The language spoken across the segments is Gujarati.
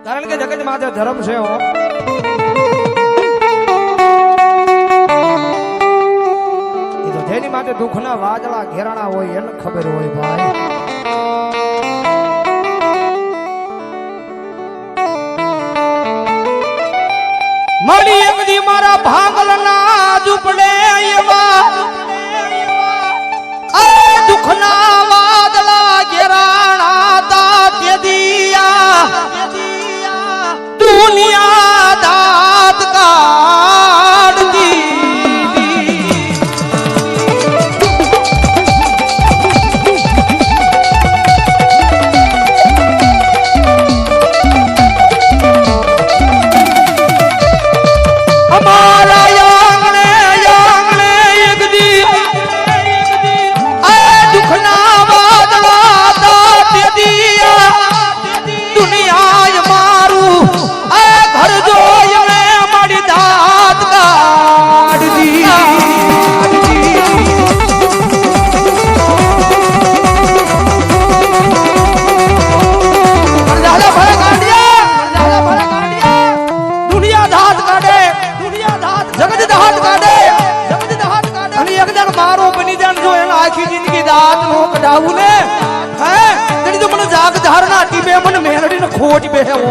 કારણ કે જગત માથે ધર્મ છે હો. એ તો જેની માટે દુઃખના વાદળા ઘેરાણા હોય એને ખબર હોય ભાઈ. મળી એક દી મારા ભાંગલના ઝૂંપડે એવા દુઃખના વાદળા ઘેરાણા તા તે દિયા દુનિયા દાત કાઢતી. ખોટ બેહવો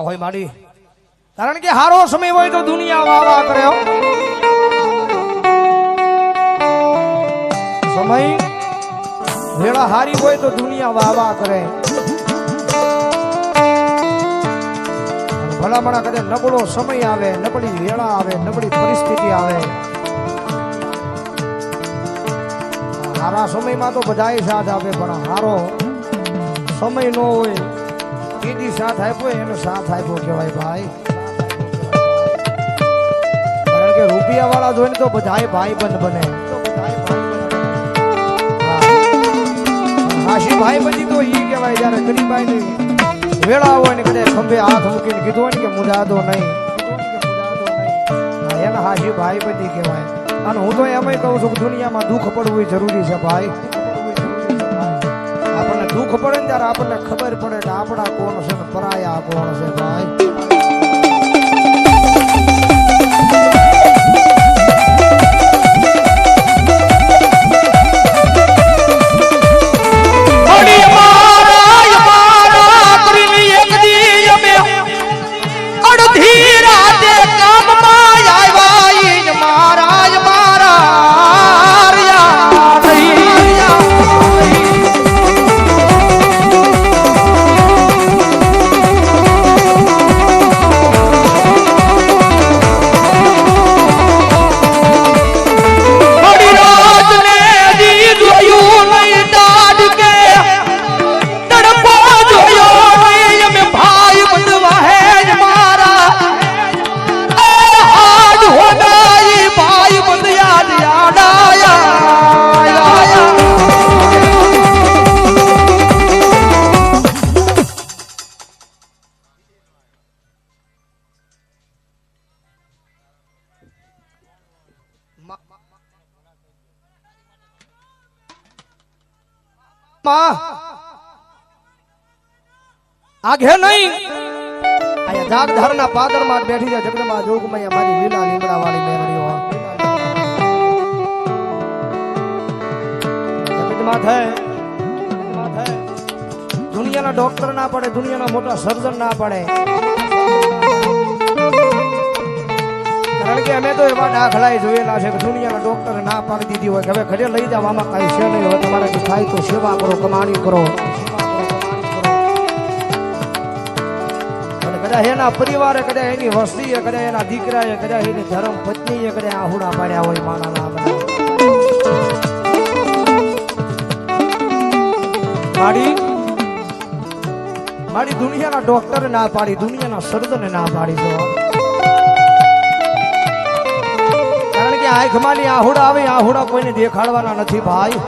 હોય માડી. કારણ કે હારો સમય હોય તો દુનિયા વાવા કરે. સમય વેળા હારી હોય તો દુનિયા વાવા કરે. ભલામણા કદાચ નબળો સમય આવે, નબળી વેળા આવે, નબળી પરિસ્થિતિ આવે, હારા સમયમાં તો બધાય સાથ આપે, પણ હારો સમય નો હોય એની સાથ આપ્યો એનો સાથ આપ્યો કહેવાય ભાઈ. કારણ કે રૂપિયા વાળા જોઈને તો બધાય ભાઈ બંધ બને. હાશી ભાઈ બંધી તો ઈ કહેવાય જયારે ગરીબાઈ ની વેળા હોય ને કદાચ ખંભે હાથ મૂકીને કીધું હોય ને કે મુજાદો નહીં, એના હાશી ભાઈ બંધી કહેવાય. અને હું તો એમ કહું છું કે દુનિયામાં દુઃખ પડવું જરૂરી છે ભાઈ. આપણને દુઃખ પડે ને ત્યારે આપણને ખબર પડે કે આપણા કોણ છે ને પરાયા કોણ છે ભાઈ. આગે નહીં આયા જાગધારના પાદરમાં બેઠી છે જગદંબા જોગમૈયા મારી લીલા લીમડા વાળી મેરડીઓ. જગતમાથે દુનિયાના ડોક્ટર ના પડે, દુનિયાના મોટા સર્જન ના પડે. કારણ કે અમે તો એવા દાખલા જોયેલા છે કે દુનિયાના ડોક્ટર ના પાડી દીધી હોય કે હવે ઘરે લઈ જાવ, આમાં કઈ છે નહીં, હવે તમારે થાય તો સેવા કરો, કમાણી કરો. એના પરિવારે કદાચ એની વસ્તીએ કદાચ એના દીકરાએ કદાચ એની ધર્મ પત્નીએ કદાચ આહુડા પાડ્યા હોય માના નામ. મારી દુનિયાના ડોક્ટરે ના પાડી, દુનિયાના સર્જને ના પાડી તો કારણ કે આંખમાંની આહુડા આવે, આહુડા કોઈને દેખાડવાના નથી ભાઈ.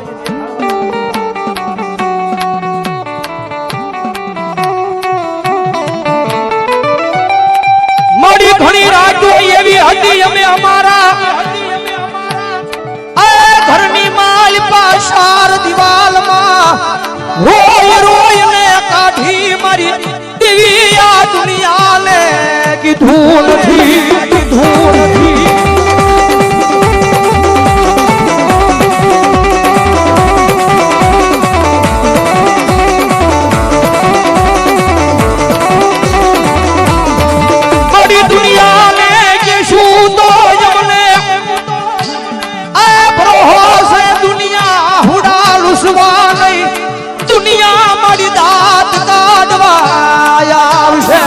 મારી ઘણી રાતો એવી હતી અમે અમારા ઘરની માલ પાછળ દિવાલમાં રોય રોય ને કાઢી મારી દેવી આ દુનિયાને કીધું નથી, કીધું નથી. મારી દુનિયાને કીશું તો એમને આ ભરોસ દુનિયા હુડા લુસવા નહીં, દુનિયા મારી દાંત કાઢવા આવશે.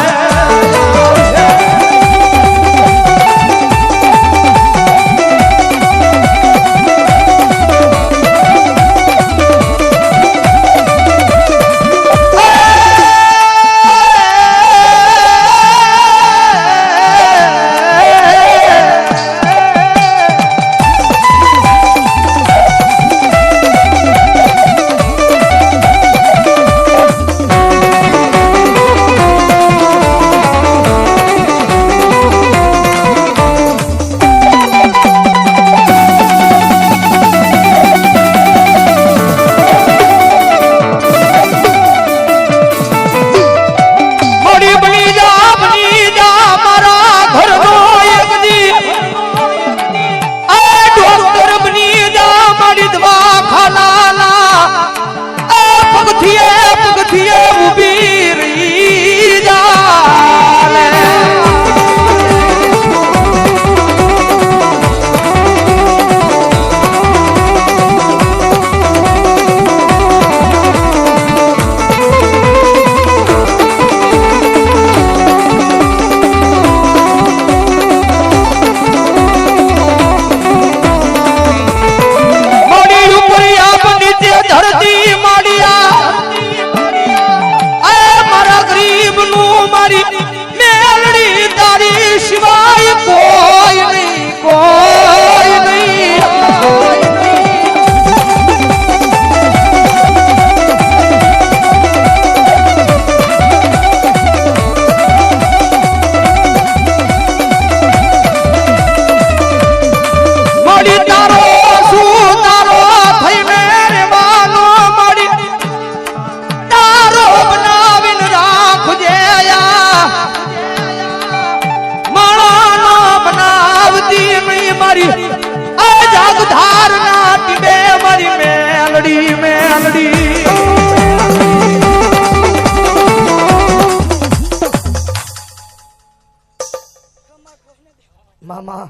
મામા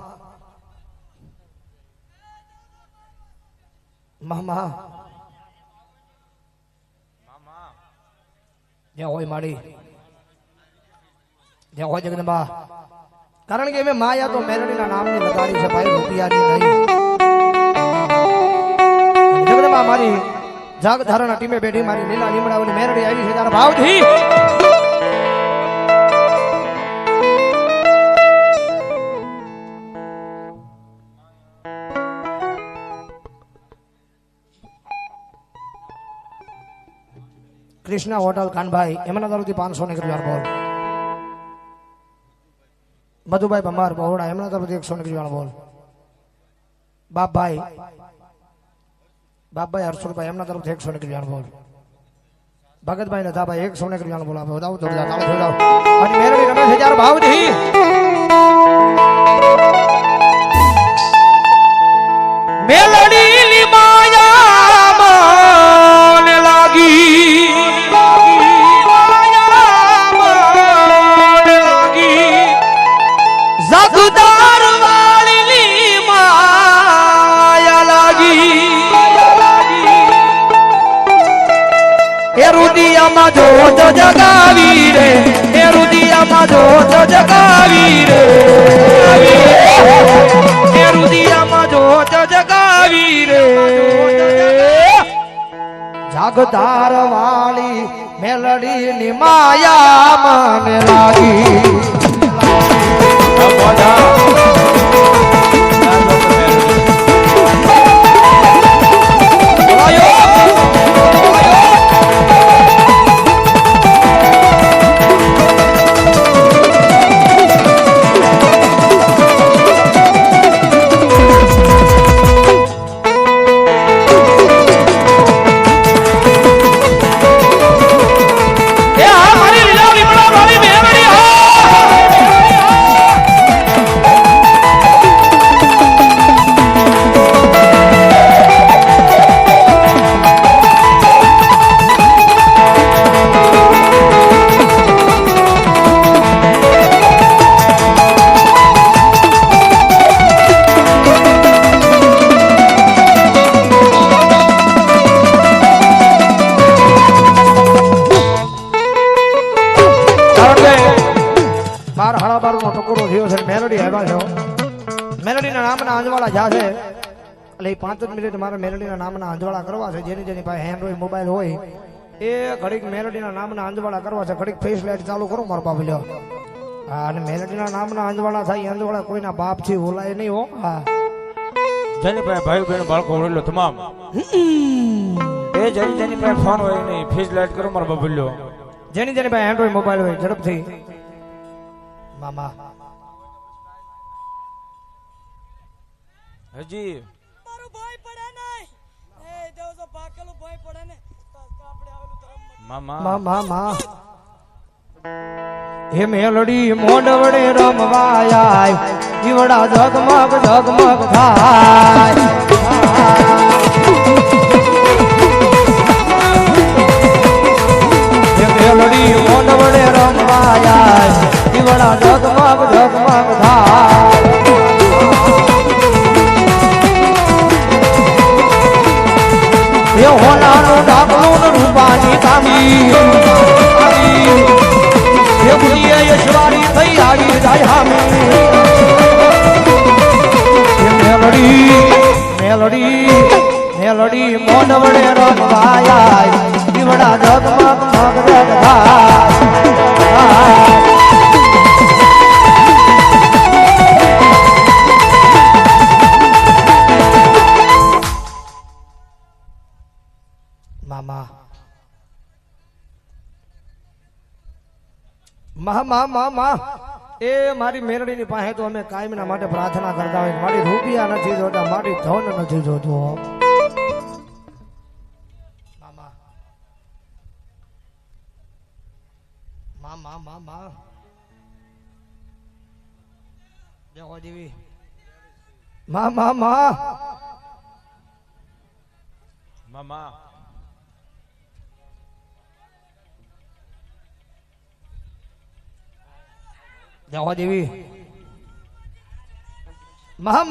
મામા જય હોય માડી, જય હોય જગદંબા. કારણ કે મેં માયા તો મેરડીના નામની લગાડી છે ભાઈ, રૂપિયાની નહીં. જગદંબા મારી જાગ ધારણા ટીમે બેઠી મારી લીલા લીમડાઓની મેરડી આવી છે તારા ભાવથી. કૃષ્ણા હોટલ કાનભાઈ એમના તરફથી 500 ની રૂપિયા બોલ. મધુભાઈ ભમાર બહોડા એમના તરફથી 100 ની રૂપિયા બોલ. બાપભાઈ હર્ષુભાઈ એમના તરફથી 100 ની રૂપિયા બોલ. ભગતભાઈ ને ધાભાઈ 100 ની રૂપિયા બોલ. આપો દાવ અને મેરડી રમેશ 1000 ભાવથી. મેલડીની માયા મને લાગી, જગદાર વાળીની માયા લાગી. એ રુદિયામાં જોત જગાવી રે, એ રુદિયામાં જોત જગાવી રે, એ રુદિયામાં જોત જગાવી રે. વાગધાર વાળી મેલડી ની માયા મને લાગી મેલડીના નામના અંજવાળા જાશે એટલે 5 જ મિનિટ મારે મેલડીના નામના અંજવાળા કરવા છે. જેની પાસે હેન્ડ હોય મોબાઈલ હોય એ ઘડીક મેલડીના નામના અંજવાળા કરવા છે. ઘડીક ફેસ લાઈટ ચાલુ કરો મારો બાપ લ્યો. હા, અને મેલડીના નામના અંજવાળા થાય અંજવાળા કોઈના બાપ થી ઓલાય નહીં હો. હા, જેની પાસે ભાઈ બહેન બાળકો વડીલો તમામ એ જેની પાસે ફોન હોય નહીં ફેસ લાઈટ કરો મારો બાપ લ્યો. જેની પાસે હેન્ડ હોય મોબાઈલ હોય ઝડપથી મામા હજી મારો ભાઈ પડે નહીં એ દેવજો પાકેલું ભાઈ પડે ને તો આપણે આવેલું ધર્મ મામા મામા હે મેલડી મોડવડે રમવાય જીવડા ઝગમગ ઝગમગ થાય હે મેલડી મોડવડે રમવાય જીવડા ઝગમગ ઝગમગ થાય એ હોનાનું ડાકલું રૂપાની તામી એ બુડીએ યશવારી થઈ આવી જાય હામી મેલડી મોઢવડે રંગવાયા દીવડા જગમગ મગ જગવાય મામા એ મારી મેરડીની પાસે તો અમે કાયમના માટે પ્રાર્થના કરતા હોય. મારી રૂપિયા નથી જોતા, મારી ધન નથી જોતો. મામા મામા મામા જવા દેવી મામા મામા જવા દેવી મહા